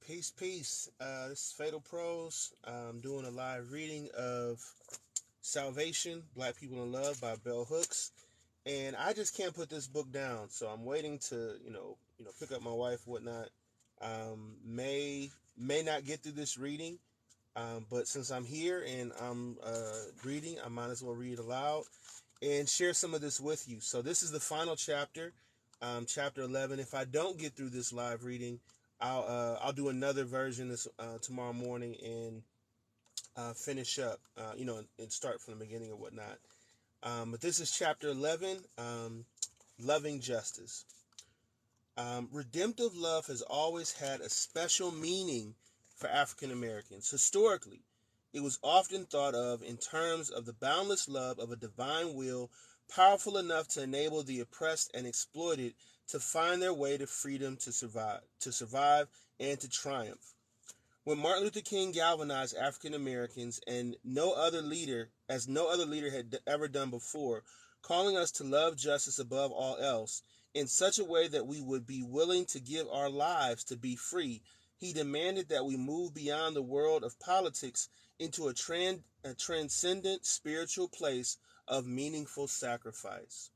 Peace, peace. This is Fatal Pros. I'm doing a live reading of Salvation, Black People in Love by Bell Hooks. And I just can't put this book down. So I'm waiting to, pick up my wife, whatnot. May not get through this reading. But since I'm here and I'm reading, I might as well read aloud and share some of this with you. So this is the final chapter, chapter 11. If I don't get through this live reading, I'll do another version this tomorrow morning and finish up, and start from the beginning or whatnot. But this is chapter 11, loving justice. Redemptive love has always had a special meaning for African Americans. Historically, it was often thought of in terms of the boundless love of a divine will, powerful enough to enable the oppressed and exploited to find their way to freedom, to survive and to triumph. When Martin Luther King galvanized African Americans and no other leader had ever done before, calling us to love justice above all else, in such a way that we would be willing to give our lives to be free, he demanded that we move beyond the world of politics into a transcendent spiritual place of meaningful sacrifice.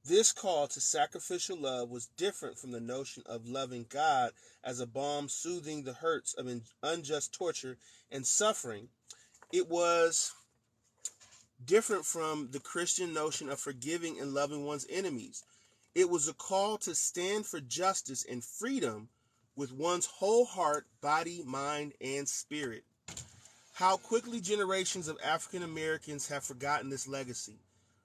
This call to sacrificial love was different from the notion of loving God as a balm soothing the hurts of unjust torture and suffering. It was different from the Christian notion of forgiving and loving one's enemies. It was a call to stand for justice and freedom with one's whole heart, body, mind, and spirit. How quickly generations of African Americans have forgotten this legacy.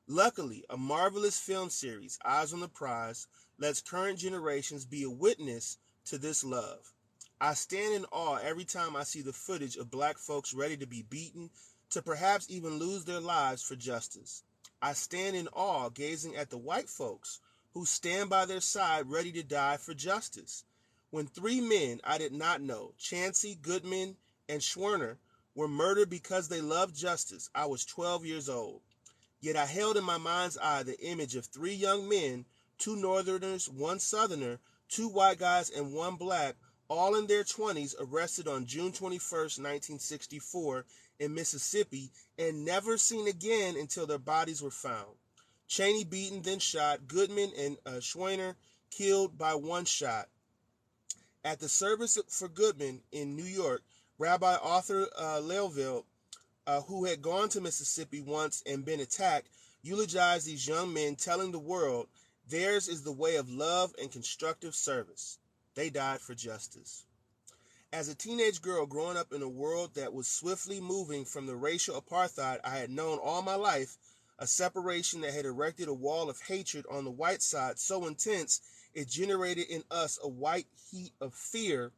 Luckily, a marvelous film series, Eyes on the Prize, lets current generations be a witness to this love. I stand in awe every time I see the footage of black folks ready to be beaten, to perhaps even lose their lives for justice. I stand in awe gazing at the white folks who stand by their side ready to die for justice. When three men I did not know, Chancey, Goodman, and Schwerner, were murdered because they loved justice, I was 12 years old. Yet I held in my mind's eye the image of three young men, two northerners, one southerner, two white guys, and one black, all in their 20s, arrested on June 21st, 1964, in Mississippi, and never seen again until their bodies were found. Chaney beaten, then shot, Goodman and Schwerner killed by one shot. At the service for Goodman in New York, Rabbi Arthur Leoville, who had gone to Mississippi once and been attacked, eulogized these young men, telling the world, theirs is the way of love and constructive service. They died for justice. As a teenage girl growing up in a world that was swiftly moving from the racial apartheid I had known all my life, a separation that had erected a wall of hatred on the white side so intense it generated in us a white heat of fear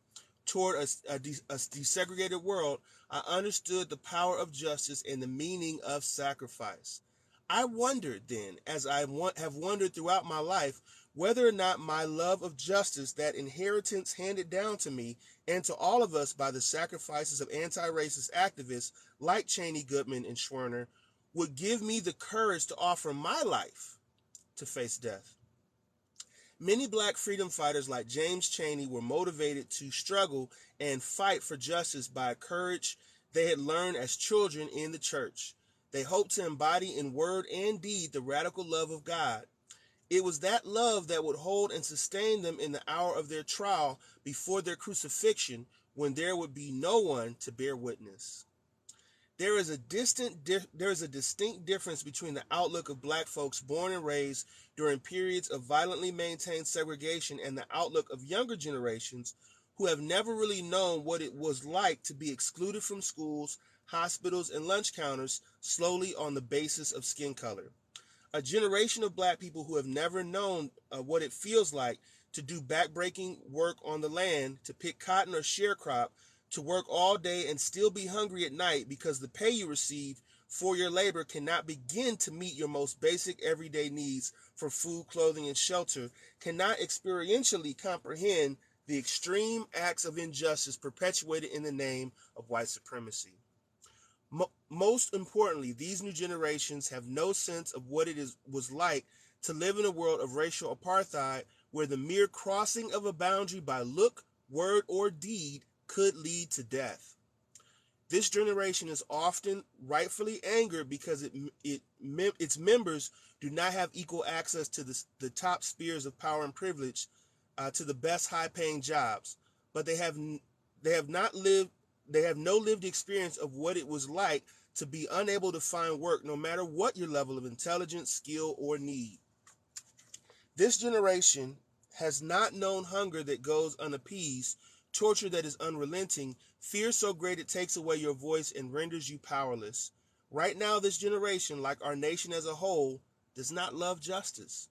toward a desegregated world, I understood the power of justice and the meaning of sacrifice. I wondered then, as I have wondered throughout my life, whether or not my love of justice, that inheritance handed down to me and to all of us by the sacrifices of anti-racist activists like Chaney, Goodman, and Schwerner, would give me the courage to offer my life to face death. Many black freedom fighters like James Chaney were motivated to struggle and fight for justice by courage they had learned as children in the church. They hoped to embody in word and deed the radical love of God. It was that love that would hold and sustain them in the hour of their trial before their crucifixion, when there would be no one to bear witness. There is a distinct difference between the outlook of black folks born and raised during periods of violently maintained segregation and the outlook of younger generations who have never really known what it was like to be excluded from schools, hospitals, and lunch counters slowly on the basis of skin color. A generation of black people who have never known what it feels like to do backbreaking work on the land, to pick cotton or sharecrop, to work all day and still be hungry at night because the pay you receive for your labor cannot begin to meet your most basic everyday needs for food, clothing, and shelter, cannot experientially comprehend the extreme acts of injustice perpetuated in the name of white supremacy. Most importantly, these new generations have no sense of what was like to live in a world of racial apartheid where the mere crossing of a boundary by look, word, or deed could lead to death. This generation is often rightfully angered because its members do not have equal access to the top spheres of power and privilege, to the best high-paying jobs, but they have no lived experience of what it was like to be unable to find work, no matter what your level of intelligence, skill, or need. This generation has not known hunger that goes unappeased, torture that is unrelenting, fear so great it takes away your voice and renders you powerless. Right now, this generation, like our nation as a whole, does not love justice.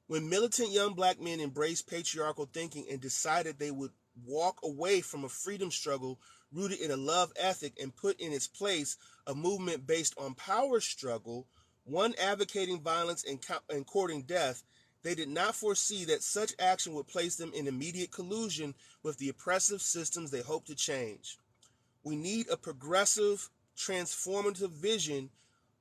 When militant young black men embraced patriarchal thinking and decided they would walk away from a freedom struggle rooted in a love ethic and put in its place a movement based on power struggle, one advocating violence and courting death, they did not foresee that such action would place them in immediate collusion with the oppressive systems they hoped to change. We need a progressive, transformative vision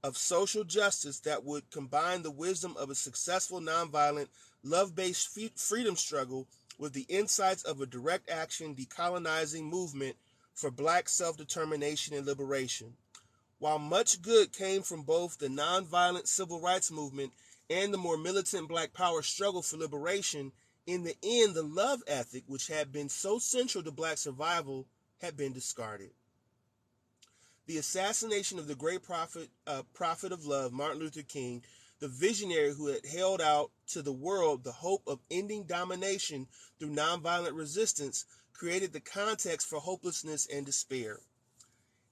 of social justice that would combine the wisdom of a successful, nonviolent, love-based freedom struggle with the insights of a direct action, decolonizing movement for black self-determination and liberation. While much good came from both the nonviolent civil rights movement and the more militant black power struggle for liberation, in the end, the love ethic, which had been so central to black survival, had been discarded. The assassination of the great prophet of love, Martin Luther King, the visionary who had held out to the world the hope of ending domination through nonviolent resistance, created the context for hopelessness and despair.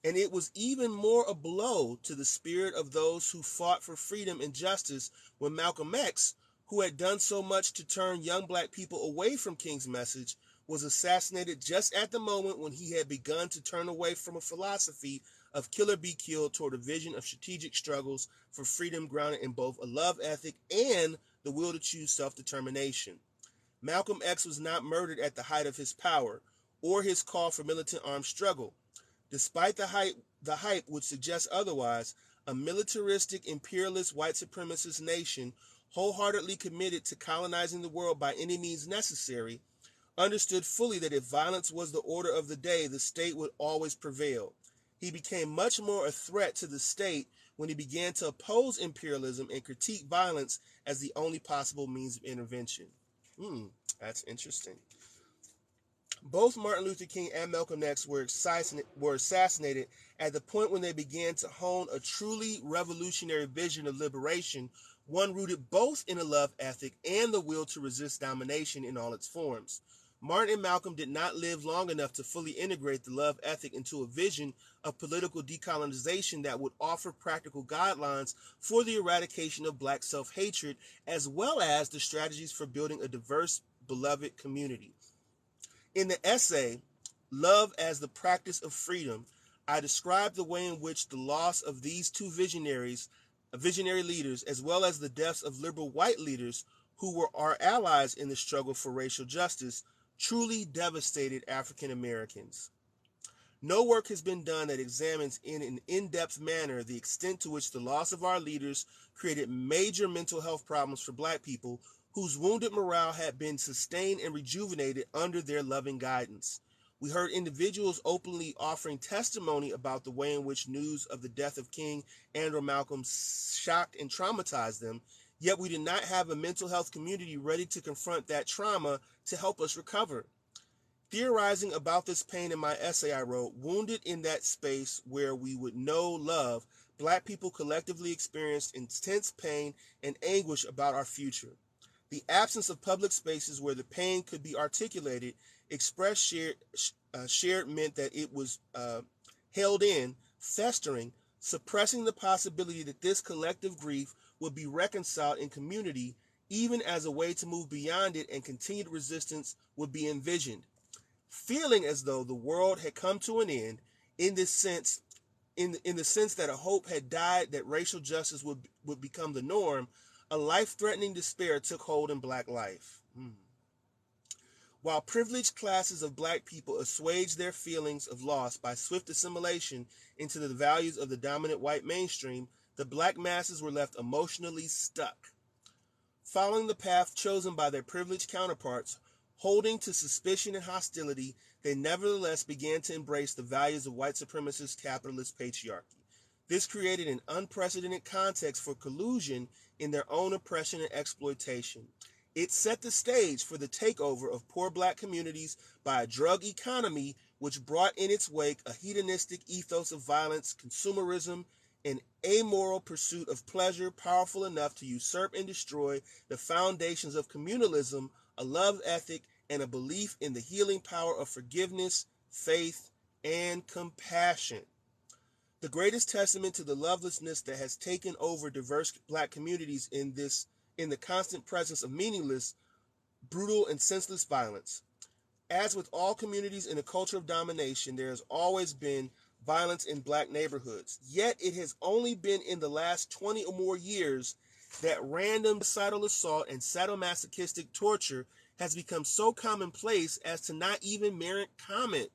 And it was even more a blow to the spirit of those who fought for freedom and justice when Malcolm X, who had done so much to turn young black people away from King's message, was assassinated just at the moment when he had begun to turn away from a philosophy of kill or be killed toward a vision of strategic struggles for freedom grounded in both a love ethic and the will to choose self-determination. Malcolm X was not murdered at the height of his power or his call for militant armed struggle. Despite the hype would suggest otherwise, a militaristic, imperialist, white supremacist nation, wholeheartedly committed to colonizing the world by any means necessary, understood fully that if violence was the order of the day, the state would always prevail. He became much more a threat to the state when he began to oppose imperialism and critique violence as the only possible means of intervention. That's interesting. Both Martin Luther King and Malcolm X were assassinated at the point when they began to hone a truly revolutionary vision of liberation, one rooted both in a love ethic and the will to resist domination in all its forms. Martin and Malcolm did not live long enough to fully integrate the love ethic into a vision of political decolonization that would offer practical guidelines for the eradication of black self-hatred, as well as the strategies for building a diverse, beloved community. In the essay, Love as the Practice of Freedom, I described the way in which the loss of these two visionary leaders, as well as the deaths of liberal white leaders who were our allies in the struggle for racial justice, truly devastated African Americans. No work has been done that examines in an in-depth manner the extent to which the loss of our leaders created major mental health problems for black people whose wounded morale had been sustained and rejuvenated under their loving guidance. We heard individuals openly offering testimony about the way in which news of the death of King and or Malcolm shocked and traumatized them, yet we did not have a mental health community ready to confront that trauma to help us recover. Theorizing about this pain in my essay, I wrote, wounded in that space where we would know love, black people collectively experienced intense pain and anguish about our future. The absence of public spaces where the pain could be articulated, expressed, shared meant that it was held in, festering, suppressing the possibility that this collective grief would be reconciled in community, even as a way to move beyond it and continued resistance would be envisioned. Feeling as though the world had come to an end, in this sense, in the sense that a hope had died that racial justice would become the norm, a life-threatening despair took hold in black life. While privileged classes of black people assuaged their feelings of loss by swift assimilation into the values of the dominant white mainstream, the black masses were left emotionally stuck. Following the path chosen by their privileged counterparts, Holding to suspicion and hostility, they nevertheless began to embrace the values of white supremacist capitalist patriarchy. This created an unprecedented context for collusion in their own oppression and exploitation. It set the stage for the takeover of poor black communities by a drug economy which brought in its wake a hedonistic ethos of violence, consumerism, an amoral pursuit of pleasure powerful enough to usurp and destroy the foundations of communalism, a love ethic, and a belief in the healing power of forgiveness, faith, and compassion. The greatest testament to the lovelessness that has taken over diverse black communities in the constant presence of meaningless, brutal, and senseless violence. As with all communities in a culture of domination, there has always been violence in black neighborhoods. Yet it has only been in the last 20 or more years that random suicidal assault and sadomasochistic torture has become so commonplace as to not even merit comment,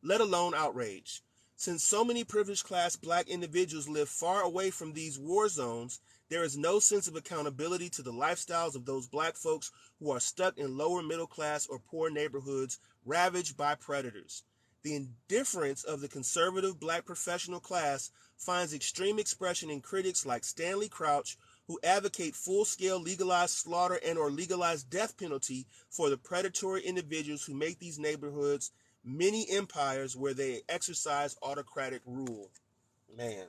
let alone outrage. Since so many privileged class black individuals live far away from these war zones, there is no sense of accountability to the lifestyles of those black folks who are stuck in lower middle class or poor neighborhoods ravaged by predators. The indifference of the conservative black professional class finds extreme expression in critics like Stanley Crouch, who advocate full-scale legalized slaughter and or legalized death penalty for the predatory individuals who make these neighborhoods mini empires where they exercise autocratic rule. Man.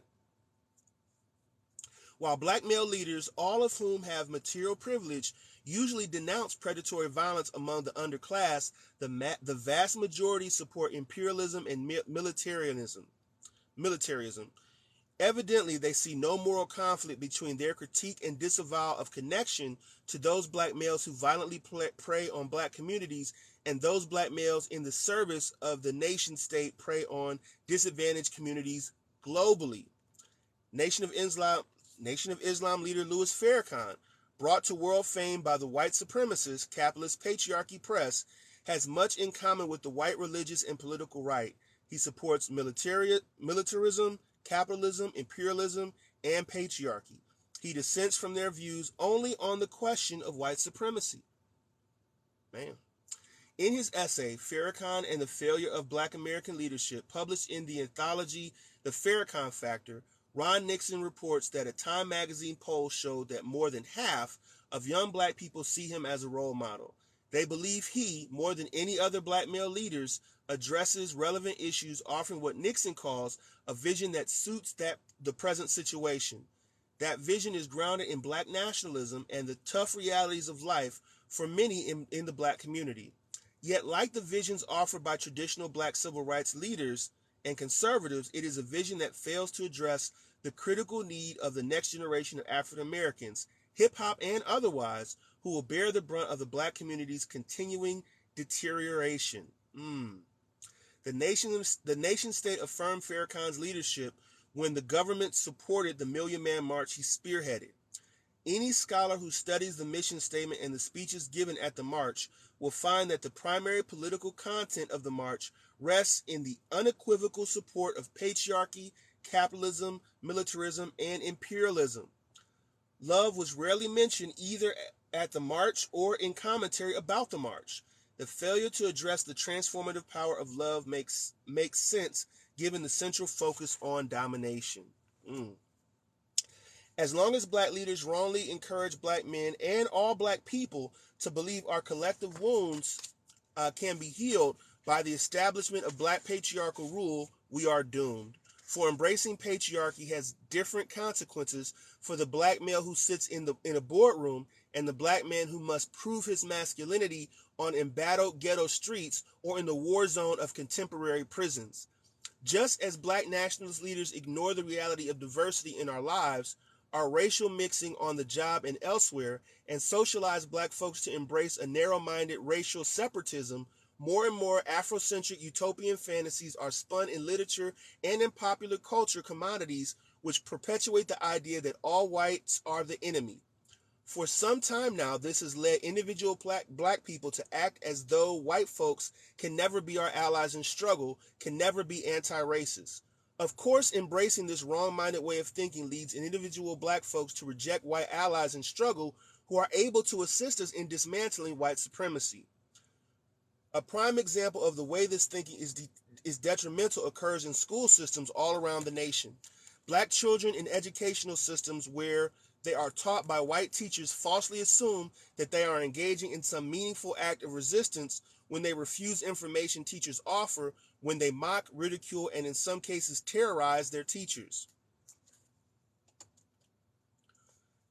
While black male leaders, all of whom have material privilege, usually denounce predatory violence among the underclass, the vast majority support imperialism and militarism. Evidently, they see no moral conflict between their critique and disavowal of connection to those black males who violently prey on black communities and those black males in the service of the nation state prey on disadvantaged communities globally. Nation of Islam leader Louis Farrakhan, brought to world fame by the white supremacist capitalist patriarchy press, has much in common with the white religious and political right. He supports militarism, capitalism, imperialism, and patriarchy. He dissents from their views only on the question of white supremacy. Man. In his essay, Farrakhan and the Failure of Black American Leadership, published in the anthology The Farrakhan Factor, Ron Nixon reports that a Time magazine poll showed that more than half of young black people see him as a role model. They believe he, more than any other black male leaders, addresses relevant issues, offering what Nixon calls a vision that suits the present situation. That vision is grounded in black nationalism and the tough realities of life for many in the black community. Yet, like the visions offered by traditional black civil rights leaders and conservatives, it is a vision that fails to address the critical need of the next generation of African Americans, hip-hop and otherwise, who will bear the brunt of the black community's continuing deterioration. The nation-state affirmed Farrakhan's leadership when the government supported the Million Man March he spearheaded. Any scholar who studies the mission statement and the speeches given at the march will find that the primary political content of the march rests in the unequivocal support of patriarchy, capitalism, militarism, and imperialism. Love was rarely mentioned either at the march or in commentary about the march. The failure to address the transformative power of love makes sense given the central focus on domination. As long as black leaders wrongly encourage black men and all black people to believe our collective wounds can be healed by the establishment of black patriarchal rule, we are doomed. For embracing patriarchy has different consequences for the black male who sits in a boardroom and the black man who must prove his masculinity on embattled ghetto streets or in the war zone of contemporary prisons. Just as black nationalist leaders ignore the reality of diversity in our lives, our racial mixing on the job and elsewhere, and socialize black folks to embrace a narrow-minded racial separatism, more and more Afrocentric utopian fantasies are spun in literature and in popular culture commodities which perpetuate the idea that all whites are the enemy. For some time now, this has led individual black people to act as though white folks can never be our allies in struggle, can never be anti-racist. Of course, embracing this wrong-minded way of thinking leads individual black folks to reject white allies in struggle who are able to assist us in dismantling white supremacy. A prime example of the way this thinking is detrimental occurs in school systems all around the nation. Black children in educational systems where they are taught by white teachers falsely assume that they are engaging in some meaningful act of resistance when they refuse information teachers offer, when they mock, ridicule, and in some cases terrorize their teachers.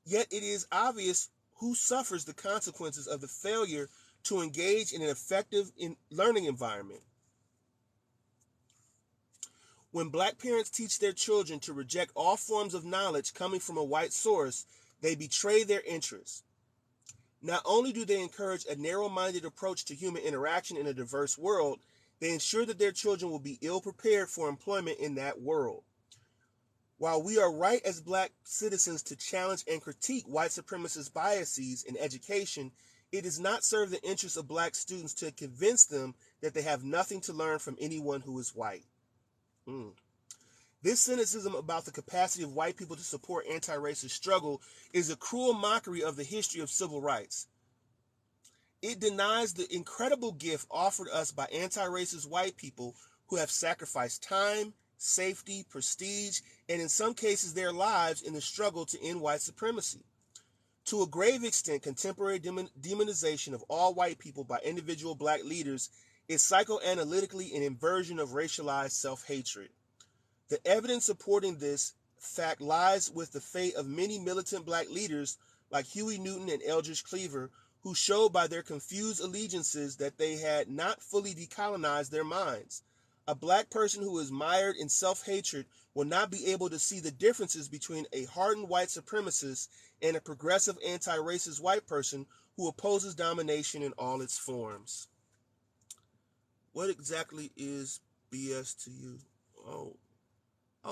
Yet it is obvious who suffers the consequences of the failure to engage in an effective learning environment. When black parents teach their children to reject all forms of knowledge coming from a white source, they betray their interests. Not only do they encourage a narrow-minded approach to human interaction in a diverse world, they ensure that their children will be ill-prepared for employment in that world. While we are right as black citizens to challenge and critique white supremacist biases in education, it does not serve the interests of black students to convince them that they have nothing to learn from anyone who is white. This cynicism about the capacity of white people to support anti-racist struggle is a cruel mockery of the history of civil rights. It denies the incredible gift offered us by anti-racist white people who have sacrificed time, safety, prestige, and in some cases their lives in the struggle to end white supremacy. To a grave extent, contemporary demonization of all white people by individual black leaders is psychoanalytically an inversion of racialized self-hatred. The evidence supporting this fact lies with the fate of many militant black leaders like Huey Newton and Eldridge Cleaver, who showed by their confused allegiances that they had not fully decolonized their minds. A black person who is mired in self-hatred will not be able to see the differences between a hardened white supremacist and a progressive anti-racist white person who opposes domination in all its forms. What exactly is BS to you? Oh,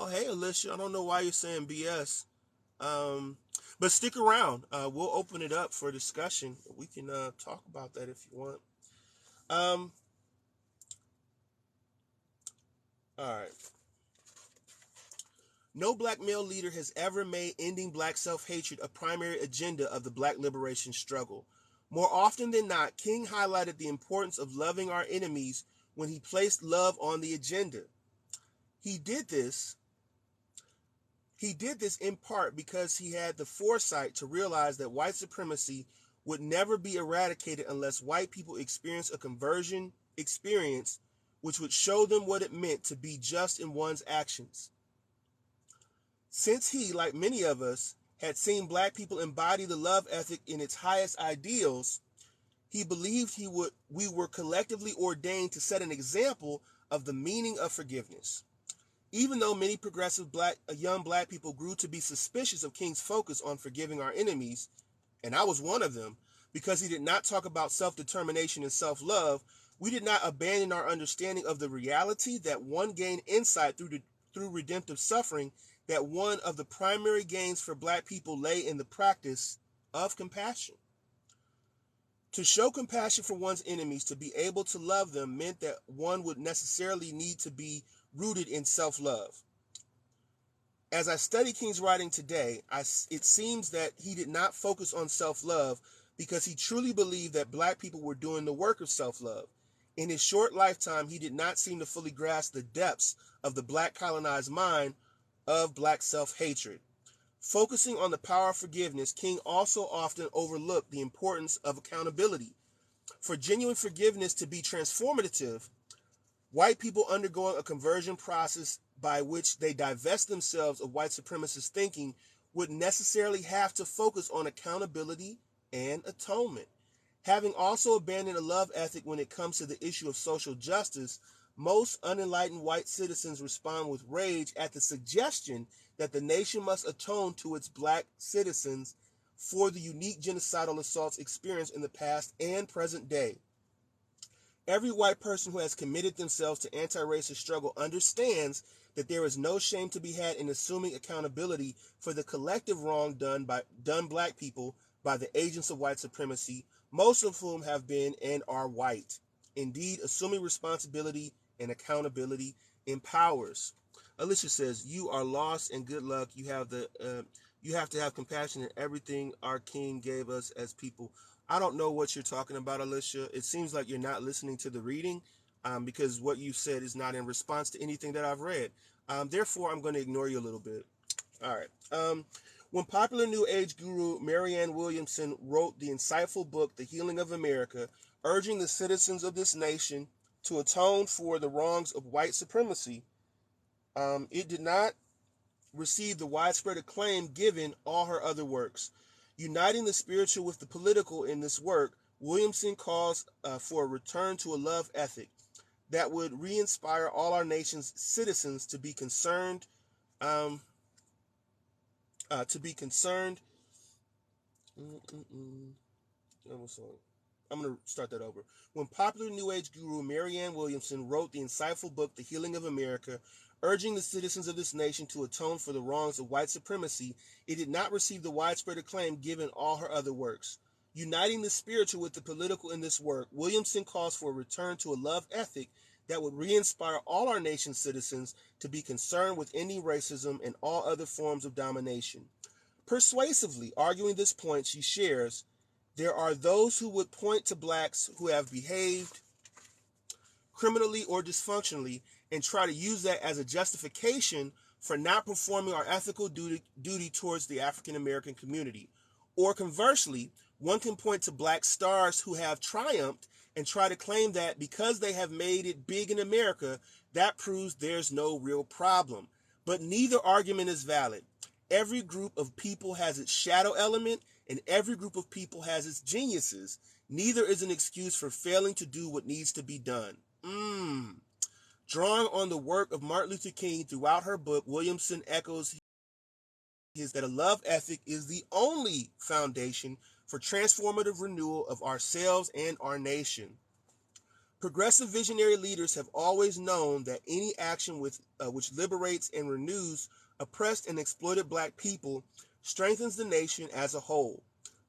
hey, Alicia. I don't know why you're saying BS. But stick around. We'll open it up for discussion. We can talk about that if you want. All right. No black male leader has ever made ending black self-hatred a primary agenda of the black liberation struggle. More often than not, King highlighted the importance of loving our enemies when he placed love on the agenda. He did this in part because he had the foresight to realize that white supremacy would never be eradicated unless white people experience a conversion experience which would show them what it meant to be just in one's actions. Since he, like many of us, had seen black people embody the love ethic in its highest ideals, he believed we were collectively ordained to set an example of the meaning of forgiveness. Even though many progressive young black people grew to be suspicious of King's focus on forgiving our enemies, and I was one of them, because he did not talk about self-determination and self-love, we did not abandon our understanding of the reality that one gained insight through redemptive suffering, that one of the primary gains for black people lay in the practice of compassion. To show compassion for one's enemies, to be able to love them, meant that one would necessarily need to be rooted in self-love. As I study King's writing today, it seems that he did not focus on self-love because he truly believed that black people were doing the work of self-love. In his short lifetime, he did not seem to fully grasp the depths of the black colonized mind of black self-hatred. Focusing on the power of forgiveness, King also often overlooked the importance of accountability. For genuine forgiveness to be transformative, white people undergoing a conversion process by which they divest themselves of white supremacist thinking would necessarily have to focus on accountability and atonement. Having also abandoned a love ethic when it comes to the issue of social justice, most unenlightened white citizens respond with rage at the suggestion that the nation must atone to its black citizens for the unique genocidal assaults experienced in the past and present day. Every white person who has committed themselves to anti-racist struggle understands that there is no shame to be had in assuming accountability for the collective wrong done black people by the agents of white supremacy, most of whom have been and are white. Indeed, assuming responsibility and accountability empowers. Alicia says, "You are lost and good luck. You have to have compassion in everything our King gave us as people." I don't know what you're talking about, Alicia. It seems like you're not listening to the reading, because what you said is not in response to anything that I've read. Therefore, I'm going to ignore you a little bit. All right. When popular New Age guru Marianne Williamson wrote the insightful book, The Healing of America, urging the citizens of this nation to atone for the wrongs of white supremacy, it did not receive the widespread acclaim given all her other works. Uniting the spiritual with the political in this work, Williamson calls for a return to a love ethic that would re-inspire all our nation's citizens to be concerned, um, to be concerned. I'm going to start that over. When popular New Age guru Marianne Williamson wrote the insightful book, The Healing of America, urging the citizens of this nation to atone for the wrongs of white supremacy, it did not receive the widespread acclaim given all her other works. Uniting the spiritual with the political in this work, Williamson calls for a return to a love ethic that would re-inspire all our nation's citizens to be concerned with ending racism and all other forms of domination. Persuasively arguing this point, she shares, there are those who would point to blacks who have behaved criminally or dysfunctionally and try to use that as a justification for not performing our ethical duty towards the African American community. Or conversely, one can point to black stars who have triumphed and try to claim that because they have made it big in America, that proves there's no real problem. But neither argument is valid. Every group of people has its shadow element, and every group of people has its geniuses. Neither is an excuse for failing to do what needs to be done. Drawing on the work of Martin Luther King throughout her book, Williamson echoes that a love ethic is the only foundation for transformative renewal of ourselves and our nation. Progressive visionary leaders have always known that any action which liberates and renews oppressed and exploited black people strengthens the nation as a whole.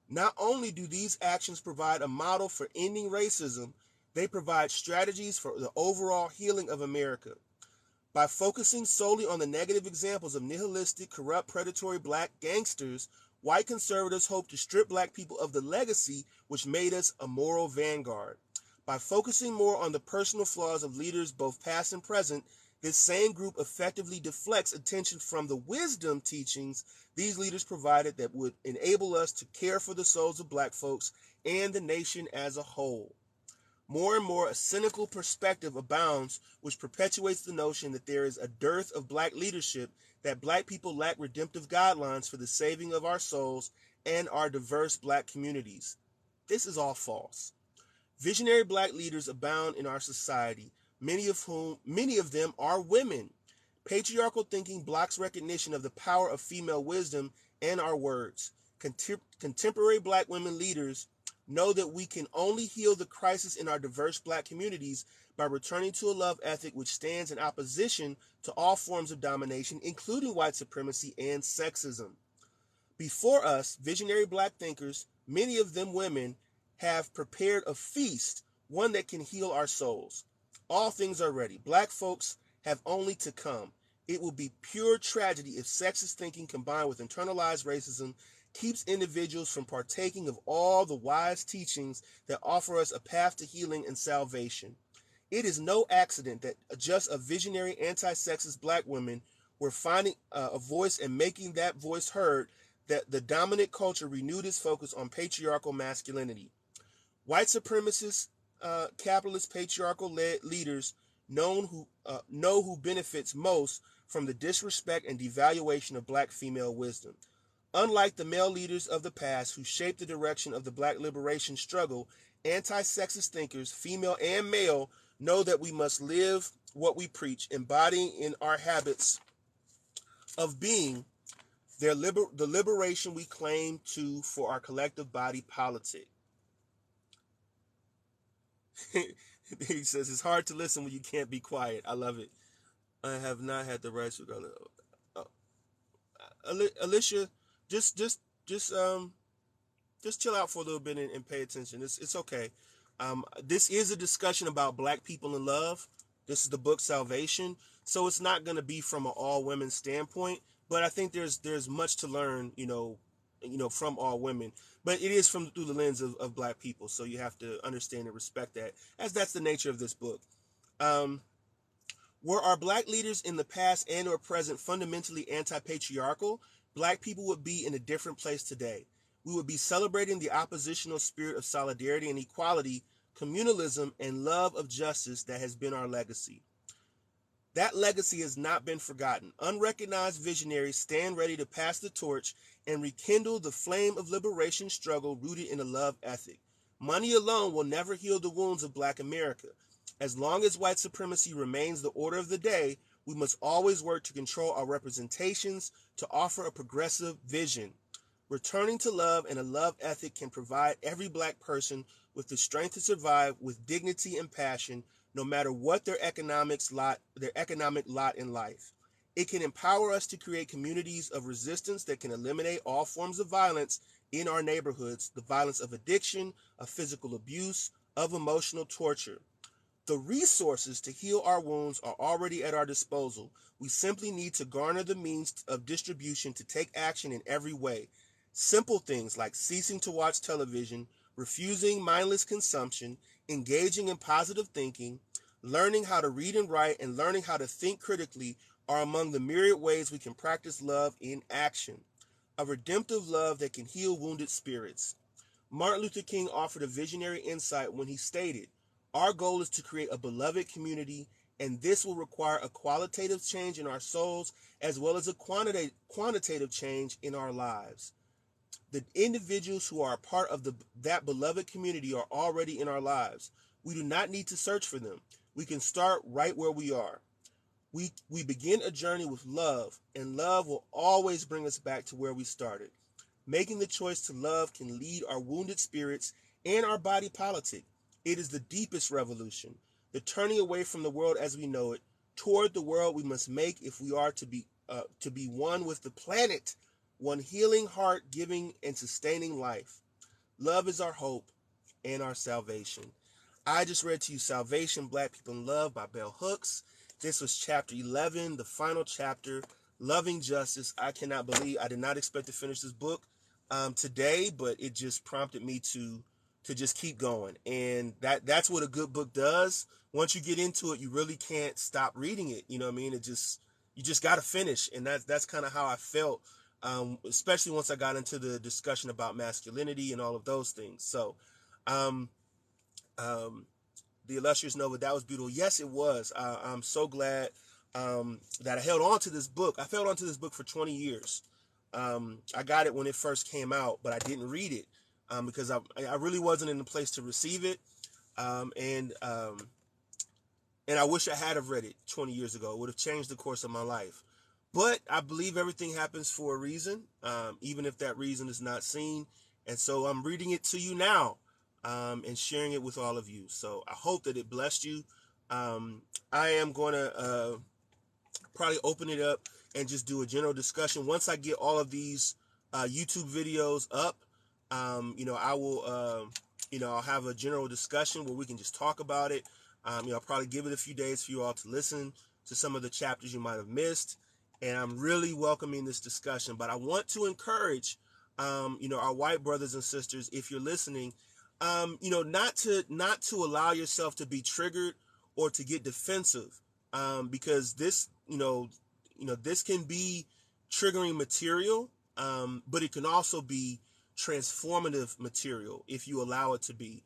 Not only do these actions provide a model for ending racism, they provide strategies for the overall healing of America. By focusing solely on the negative examples of nihilistic, corrupt, predatory black gangsters, white conservatives hope to strip black people of the legacy which made us a moral vanguard. By focusing more on the personal flaws of leaders both past and present, this same group effectively deflects attention from the wisdom teachings these leaders provided that would enable us to care for the souls of black folks and the nation as a whole. More and more, a cynical perspective abounds, which perpetuates the notion that there is a dearth of black leadership, that black people lack redemptive guidelines for the saving of our souls and our diverse black communities. This is all false. Visionary black leaders abound in our society, many of them are women. Patriarchal thinking blocks recognition of the power of female wisdom and our words. Contemporary black women leaders know that we can only heal the crisis in our diverse black communities by returning to a love ethic which stands in opposition to all forms of domination, including white supremacy and sexism. Before us, visionary black thinkers, many of them women, have prepared a feast, one that can heal our souls. All things are ready. Black folks have only to come. It will be pure tragedy if sexist thinking combined with internalized racism keeps individuals from partaking of all the wise teachings that offer us a path to healing and salvation. It is no accident that just a visionary anti-sexist black women were finding a voice and making that voice heard, that the dominant culture renewed its focus on patriarchal masculinity. White supremacist, capitalist, patriarchal leaders know who benefits most from the disrespect and devaluation of black female wisdom. Unlike the male leaders of the past who shaped the direction of the black liberation struggle, anti-sexist thinkers, female and male, know that we must live what we preach, embodying in our habits of being the liberation we claim to for our collective body politic. He says it's hard to listen when you can't be quiet. I love it. I have not had the rights to go. Alicia, just chill out for a little bit and pay attention. It's okay. This is a discussion about black people in love. This is the book Salvation, so it's not going to be from an all women standpoint. But I think there's much to learn, from all women. but it is from through the lens of black people. So you have to understand and respect that, as that's the nature of this book. Um, were our black leaders in the past and or present fundamentally anti-patriarchal, black people would be in a different place today. We would be celebrating the oppositional spirit of solidarity and equality, communalism, and love of justice that has been our legacy. That legacy has not been forgotten. Unrecognized visionaries stand ready to pass the torch and rekindle the flame of liberation struggle rooted in a love ethic. Money alone will never heal the wounds of Black America. As long as white supremacy remains the order of the day, we must always work to control our representations, to offer a progressive vision. Returning to love and a love ethic can provide every black person with the strength to survive with dignity and passion, no matter what their economic lot in life. It can empower us to create communities of resistance that can eliminate all forms of violence in our neighborhoods, the violence of addiction, of physical abuse, of emotional torture. The resources to heal our wounds are already at our disposal. We simply need to garner the means of distribution to take action in every way. Simple things like ceasing to watch television, refusing mindless consumption, engaging in positive thinking, learning how to read and write, and learning how to think critically are among the myriad ways we can practice love in action. A redemptive love that can heal wounded spirits. Martin Luther King offered a visionary insight when he stated, "Our goal is to create a beloved community, and this will require a qualitative change in our souls as well as a quantitative change in our lives." The individuals who are a part of that beloved community are already in our lives. We do not need to search for them. We can start right where we are. We begin a journey with love, and love will always bring us back to where we started. Making the choice to love can lead our wounded spirits and our body politic. It is the deepest revolution, the turning away from the world as we know it toward the world we must make if we are to be one with the planet, one healing heart, giving and sustaining life. Love is our hope and our salvation. I just read to you Salvation, Black People in Love by Bell Hooks. This was chapter 11, the final chapter, Loving Justice. I cannot believe I did not expect to finish this book today, but it just prompted me to just keep going. And that's what a good book does. Once you get into it, you really can't stop reading it. You know what I mean? You just got to finish. And that's kind of how I felt, especially once I got into the discussion about masculinity and all of those things. So, the illustrious Nova, that was beautiful. Yes, it was. I'm so glad that I held on to this book. I held on to this book for 20 years. I got it when it first came out, but I didn't read it because I really wasn't in the place to receive it. And I wish I had have read it 20 years ago. It would have changed the course of my life. But I believe everything happens for a reason, even if that reason is not seen. And so I'm reading it to you now and sharing it with all of you. So I hope that it blessed you. I am going to probably open it up and just do a general discussion. Once I get all of these YouTube videos up, I will, I'll have a general discussion where we can just talk about it. I'll probably give it a few days for you all to listen to some of the chapters you might have missed. And I'm really welcoming this discussion. But I want to encourage, our white brothers and sisters, if you're listening, not to allow yourself to be triggered or to get defensive, because this, this can be triggering material, but it can also be transformative material if you allow it to be.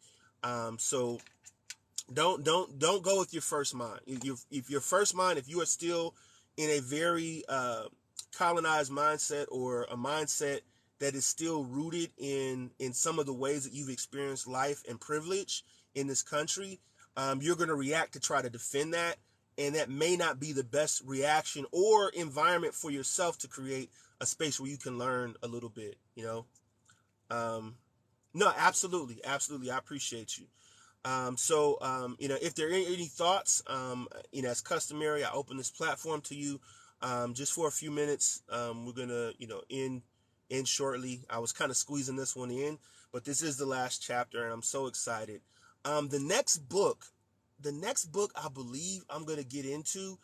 So don't go with your first mind. If your first mind, if you are still in a very colonized mindset, or a mindset that is still rooted in some of the ways that you've experienced life and privilege in this country, you're going to react to try to defend that. And that may not be the best reaction or environment for yourself to create a space where you can learn a little bit, No, absolutely. Absolutely. I appreciate you. If there are any thoughts, as customary, I open this platform to you, just for a few minutes. We're going to, end shortly. I was kind of squeezing this one in, but this is the last chapter and I'm so excited. The next book I believe I'm going to get into,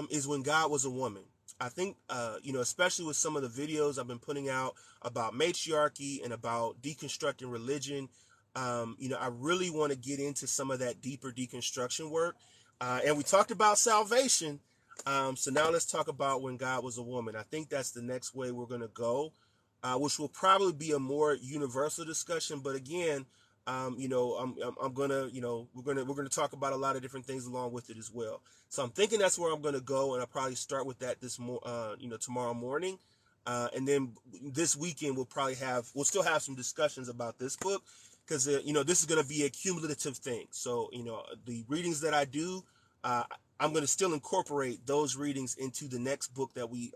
is When God Was a Woman. I think, especially with some of the videos I've been putting out about matriarchy and about deconstructing religion, I really want to get into some of that deeper deconstruction work. And we talked about salvation. So now let's talk about when God was a woman. I think that's the next way we're going to go, which will probably be a more universal discussion. But again, I'm gonna, we're gonna talk about a lot of different things along with it as well. So I'm thinking that's where I'm gonna go, and I'll probably start with that tomorrow morning, and then this weekend we'll still have some discussions about this book because this is gonna be a cumulative thing. So the readings that I do, I'm gonna still incorporate those readings into the next book that we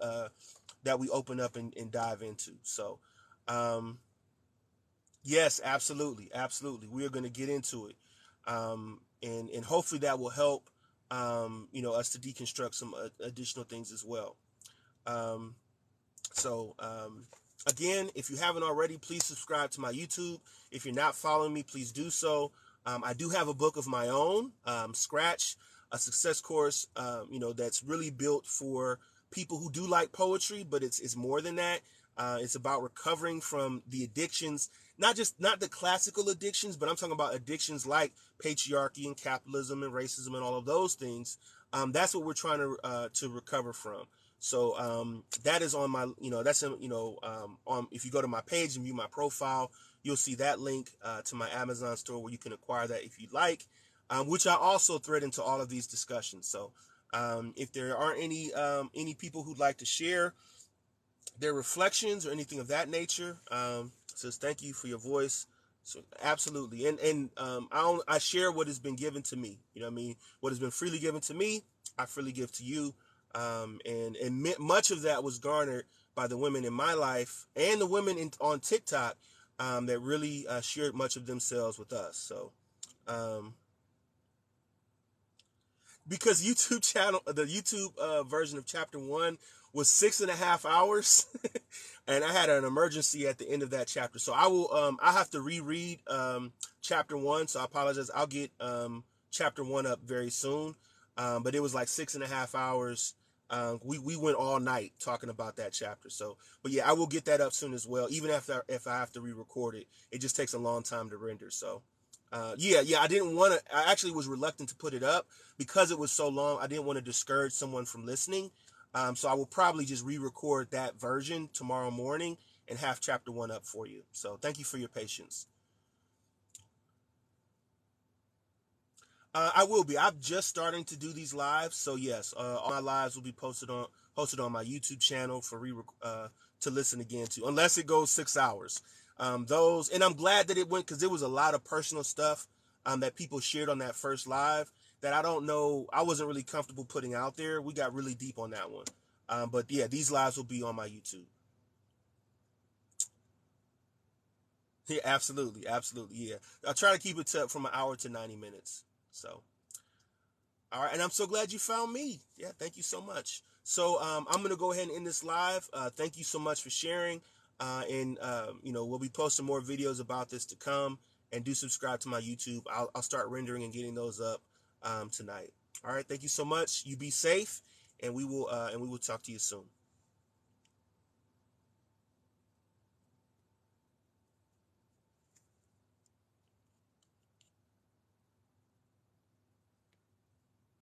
open up and dive into. So. Yes, absolutely, absolutely. We are going to get into it, and hopefully that will help, us to deconstruct some additional things as well. Um, so again, if you haven't already, please subscribe to my YouTube. If you're not following me, please do so. I do have a book of my own, Scratch, a success course, that's really built for people who do like poetry, but it's more than that. It's about recovering from the addictions, not the classical addictions, but I'm talking about addictions like patriarchy and capitalism and racism and all of those things. That's what we're trying to recover from. So that is on my, that's on, if you go to my page and view my profile, you'll see that link to my Amazon store where you can acquire that if you'd like, which I also thread into all of these discussions. So if there aren't any people who'd like to share their reflections or anything of that nature, says thank you for your voice. So absolutely, and I share what has been given to me. You know what I mean? What has been freely given to me, I freely give to you. And much of that was garnered by the women in my life and the women on TikTok that really shared much of themselves with us. So because the YouTube version of chapter 1 was 6.5 hours, and I had an emergency at the end of that chapter. So I have to reread chapter 1. So I apologize. I'll get chapter 1 up very soon. But it was like 6.5 hours. We went all night talking about that chapter. So, but yeah, I will get that up soon as well. Even if I have to re-record it, it just takes a long time to render. So. I didn't want to. I actually was reluctant to put it up because it was so long. I didn't want to discourage someone from listening. So I will probably just re-record that version tomorrow morning and have chapter 1 up for you. So thank you for your patience. I will be. I'm just starting to do these lives, so yes, all my lives will be posted on my YouTube channel for to listen again to, unless it goes 6 hours. And I'm glad that it went because there was a lot of personal stuff that people shared on that first live that I don't know. I wasn't really comfortable putting out there. We got really deep on that one, but yeah, these lives will be on my YouTube. Yeah, absolutely, absolutely. Yeah, I'll try to keep it from an hour to 90 minutes. So. All right, and I'm so glad you found me. Yeah, thank you so much. So I'm gonna go ahead and end this live. Thank you so much for sharing, and we'll be posting more videos about this to come. And do subscribe to my YouTube. I'll start rendering and getting those up tonight. All right, thank you so much. You be safe, and we will talk to you soon.